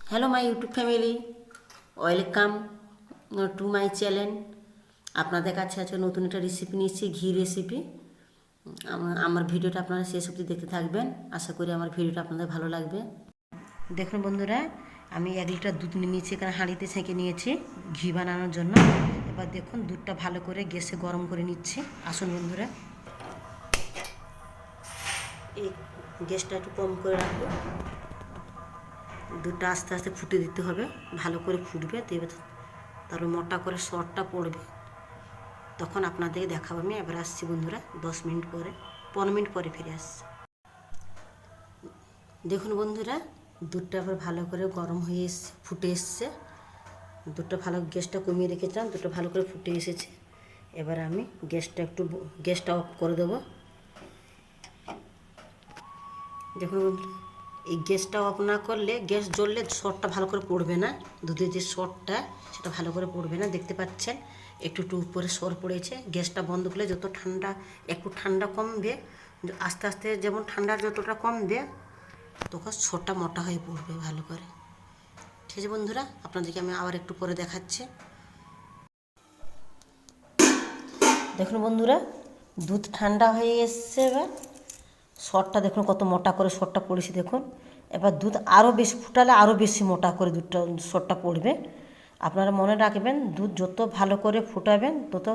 Hello my YouTube family, welcome to my channel. আপনাদের কাছে আজকে নতুন একটা রেসিপি নিয়েছি, ঘি রেসিপি। আমার ভিডিওটা আপনারা শেষ অবধি দেখতে থাকবেন। আশা করি আমার ভিডিওটা আপনাদের ভালো লাগবে। দেখুন বন্ধুরা, আমি 1 লিটার দুধ নিয়েছি, এখানে হাঁড়িতে ছেঁকে নিয়েছি ঘি বানানোর জন্য। এবার দেখুন দুধটা ভালো করে গ্যাসে গরম করে নিচ্ছি। আসুন বন্ধুরা, এই গ্যাসটা একটু কম করে রাখবো। দুধটা আস্তে আস্তে ফুটে দিতে হবে, ভালো করে ফুটবে, দেবে তারপর মোটা করে সরটা পড়বে, তখন আপনাদেরকে দেখাবো। আমি এবার আসছি বন্ধুরা 10 মিনিট পরে, 15 মিনিট পরে ফিরে আসছি। দেখুন বন্ধুরা, দুধটা এবার ভালো করে গরম হয়ে এসছে, ফুটে এসছে। দুধটা ভালো, গ্যাসটা কমিয়ে রেখেছিলাম, দুধটা ভালো করে ফুটে এসেছে। এবার আমি গ্যাসটা অফ করে দেবো। দেখুন বন্ধুরা, এই গ্যাসটা অফ না করলে, গ্যাস জ্বললে সরটা ভালো করে পড়বে না, দুধের যে সরটা সেটা ভালো করে পড়বে না। দেখতে পাচ্ছেন একটু একটু উপরে সর পড়েছে। গ্যাসটা বন্ধ করলে যত ঠান্ডা, একটু ঠান্ডা কমবে, আস্তে আস্তে যেমন ঠান্ডা যতটা কমবে তখন সরটা মোটা হয়ে পড়বে ভালো করে। ঠিক আছে বন্ধুরা, আপনাদেরকে আমি আবার একটু পরে দেখাচ্ছি। দেখুন বন্ধুরা, দুধ ঠান্ডা হয়ে এসছে। এবার সরটা দেখুন কত মোটা করে সরটা পড়েছে দেখুন। এবার দুধ আরও বেশি ফুটালে আরও বেশি মোটা করে সরটা পড়বে। আপনারা মনে রাখবেন, দুধ যত ভালো করে ফুটাবেন তত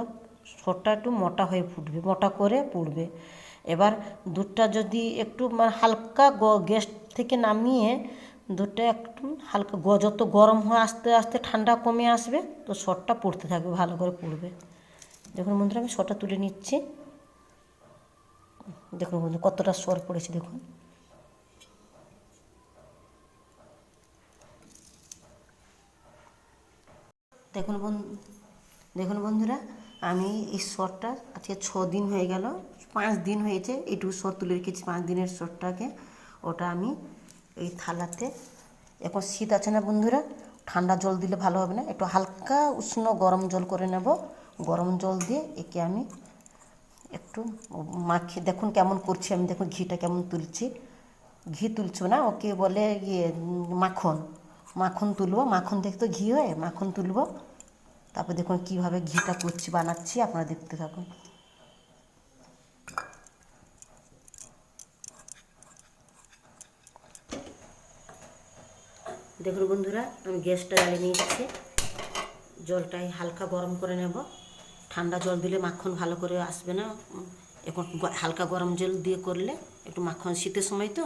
সরটা একটু মোটা হয়ে ফুটবে, মোটা করে পড়বে। এবার দুধটা যদি একটু মানে হালকা গ্যাস থেকে নামিয়ে দুধটা একটু হালকা যত গরম হয় আস্তে আস্তে ঠান্ডা কমে আসবে, তো সরটা পড়তে থাকবে, ভালো করে পড়বে। দেখুন বন্ধুরা, আমি সরটা তুলে নিচ্ছি। দেখুন বন্ধু কতটা সর পড়েছে দেখুন। দেখুন দেখুন বন্ধুরা, আমি এই সরটা আজকে 6 দিন হয়ে গেল, 5 দিন হয়েছে এইটুকু সর তুলে রেখেছি। 5 দিনের সরটাকে ওটা আমি এই থালাতে, এখন শীত আছে না বন্ধুরা, ঠান্ডা জল দিলে ভালো হবে না, একটু হালকা উষ্ণ গরম জল করে নেব। গরম জল দিয়ে একে আমি একটু মাখিয়ে, দেখুন কেমন করছি আমি, দেখুন ঘিটা কেমন তুলছি। ঘি তুলছো না, ওকে বলে ইয়ে মাখন। মাখন তুলবো, মাখন দেখতে ঘি হয়, মাখন তুলবো। তারপর দেখুন কীভাবে ঘিটা করছি, বানাচ্ছি, আপনারা দেখতে থাকুন। দেখুন বন্ধুরা, আমি গ্যাসটা জ্বালিয়ে নিচ্ছি। জলটাই হালকা গরম করে নেব। ঠান্ডা জল দিলে মাখন ভালো করে আসবে না। এখন হালকা গরম জল দিয়ে করলে একটু মাখন, শীতের সময় তো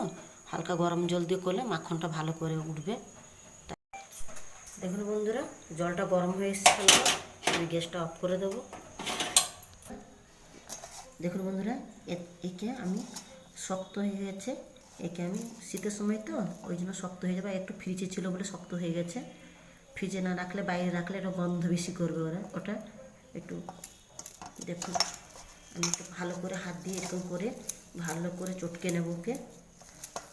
হালকা গরম জল দিয়ে করলে মাখনটা ভালো করে উঠবে। দেখুন বন্ধুরা, জলটা গরম হয়ে এসেছে, আমি গ্যাসটা অফ করে দেবো। দেখুন বন্ধুরা, একে আমি শক্ত হয়ে গেছে, একে আমি শীতের সময় তো ওই জন্য শক্ত হয়ে যাবে। একটু ফ্রিজে ছিল বলে শক্ত হয়ে গেছে। ফ্রিজে না রাখলে, বাইরে রাখলে এটা গন্ধ বেশি করবে ওটা একটু। দেখুন আমি একটু ভালো করে হাত দিয়ে এরকম করে ভালো করে চটকে নেব ওকে।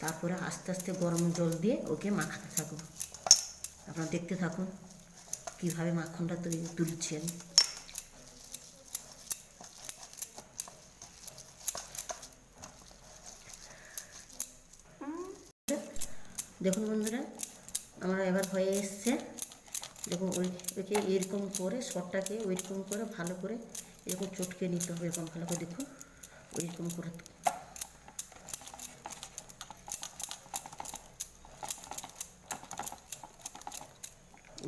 তারপরে আস্তে আস্তে গরম জল দিয়ে ওকে মাখাতে থাকুন। আপনারা দেখতে থাকুন কীভাবে মাখনটা তুলছি আমি। দেখুন বন্ধুরা, আমরা এবার হয়ে এসছে। দেখুন ওইকে এরকম করে সরটাকে ওইরকম করে ভালো করে এরকম চটকে নিতে হবে, এরকম ভালো করে দেখুন ওইরকম করে।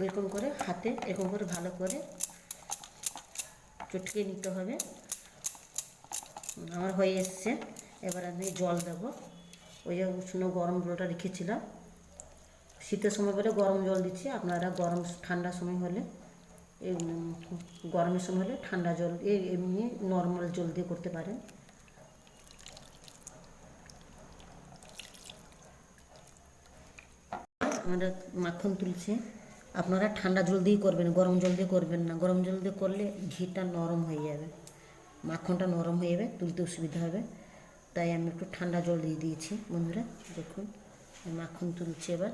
এরকম করে হাতে এরকম করে ভালো করে চটকে নিতে হবে। আমার হয়ে এসছে। এবার আমি জল দেবো। ওই যে উষ্ণ গরম জলটা রেখেছিলাম, শীতের সময় বলে গরম জল দিচ্ছি, আপনারা গরম ঠান্ডার সময় হলে, এই গরমের সময় হলে ঠান্ডা জল, এমনি নর্মাল জল দিয়ে করতে পারেন। আমরা মাখন তুলছি, আপনারা ঠান্ডা জল দিয়ে করবেন, গরম জল দিয়ে করবেন না। গরম জল দিয়ে করলে ঘিটা নরম হয়ে যাবে, মাখনটা নরম হয়ে যাবে, তুলতে অসুবিধা হবে। তাই আমি একটু ঠান্ডা জল দিয়ে দিয়েছি বন্ধুরা। দেখুন মাখন তুলছি, এবার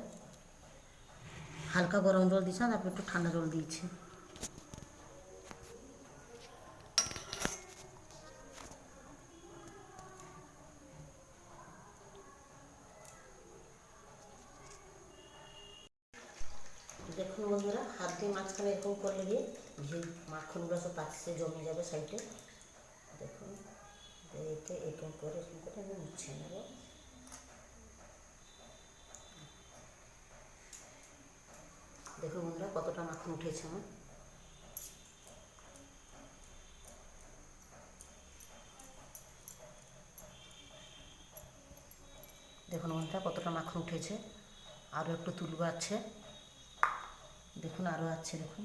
হালকা গরম জল দিয়েছি, তারপর একটু ঠান্ডা জল দিয়েছি। দেখুন বন্ধুরা, হাত দিয়ে মাঝখানে এরকম করলে গিয়ে ঘি মাখনগুলো সব পাচ্ছে জমে যাবে সাইডে। দেখুন এতে এরকম করে আমি মুছে নেব। দেখুন বন্ধুরা কতটা মাখন উঠেছে আমার। দেখুন বন্ধুরা কতটা মাখন উঠেছে, আরও একটু তুলব আছে, দেখুন আরও আছে। দেখুন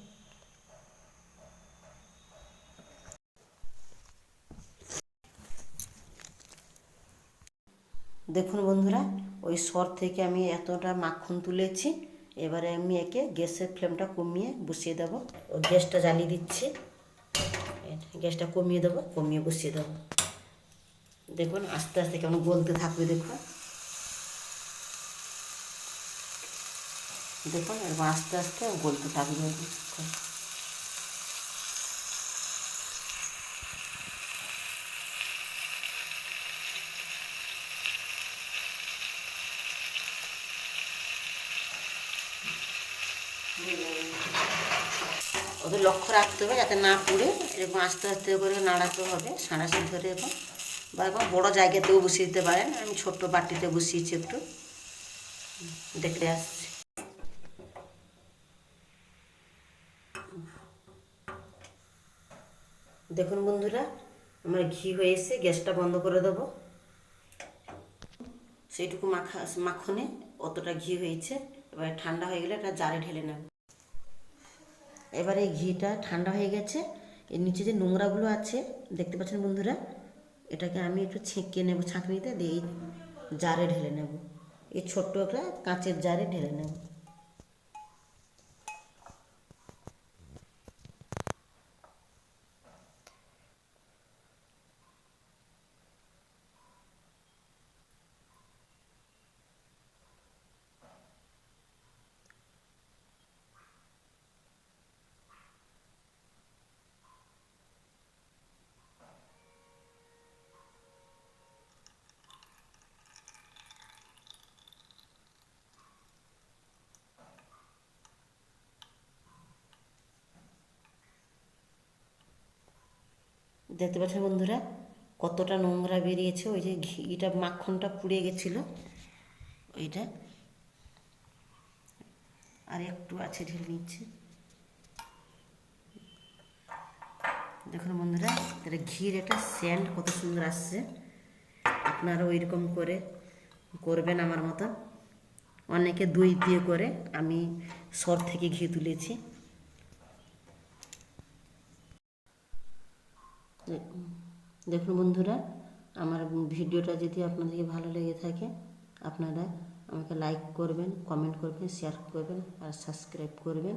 দেখুন বন্ধুরা, ওই সর থেকে আমি এতটা মাখন তুলেছি। এবারে আমি একে গ্যাসের ফ্লেমটা কমিয়ে বসিয়ে দেবো। ও গ্যাসটা জ্বালিয়ে দিচ্ছি, গ্যাসটা কমিয়ে দেবো, কমিয়ে বসিয়ে দেবো। দেখুন আস্তে আস্তে কেমন গলতে থাকবে। দেখুন দেখুন এরকম আস্তে আস্তে গলতে থাকবে। ওদের লক্ষ্য রাখতে হবে যাতে না পুড়ে, এরকম আস্তে আস্তে করে নাড়াতে হবে সাঁড়াশি ধরে। এবং বা এরকম বড়ো জায়গাতেও বসিয়ে দিতে পারেন, আমি ছোট্ট বাটিতে বসিয়েছি একটু, দেখে আসছি। দেখুন বন্ধুরা আমার ঘি হয়ে এসে গ্যাসটা বন্ধ করে দেবো। সেইটুকু মাখনে অতটা ঘি হয়েছে। এবার ঠান্ডা হয়ে গেলে এটা জারে ঢেলে নেব। এবারে এই ঘিটা ঠান্ডা হয়ে গেছে, এর নিচে যে নোংরাগুলো আছে দেখতে পাচ্ছেন বন্ধুরা, এটাকে আমি একটু ছেঁকে নেব ছাঁকনিতে দিয়ে এই জারে ঢেলে নেব। এই ছোট্ট একটা কাঁচের জারে ঢেলে নেব। দেখতে পাচ্ছেন বন্ধুরা কতটা নোংরা বেরিয়েছে। ওই যে ঘিটা মাখনটা পুড়ে গেছিলো ওইটা, আর একটু আছে ঢেলে নিচ্ছে। দেখুন বন্ধুরা তাহলে ঘির একটা সেন্ট কত সুন্দর আসছে। আপনারা ওই রকম করে করবেন আমার মতো। অনেকে দই দিয়ে করে, আমি সর থেকে ঘি তুলেছি। দেখুন বন্ধুরা আমার ভিডিওটা যদি আপনাদেরকে ভালো লেগে থাকে, আপনারা আমাকে লাইক করবেন, কমেন্ট করবেন, শেয়ার করবেন আর সাবস্ক্রাইব করবেন।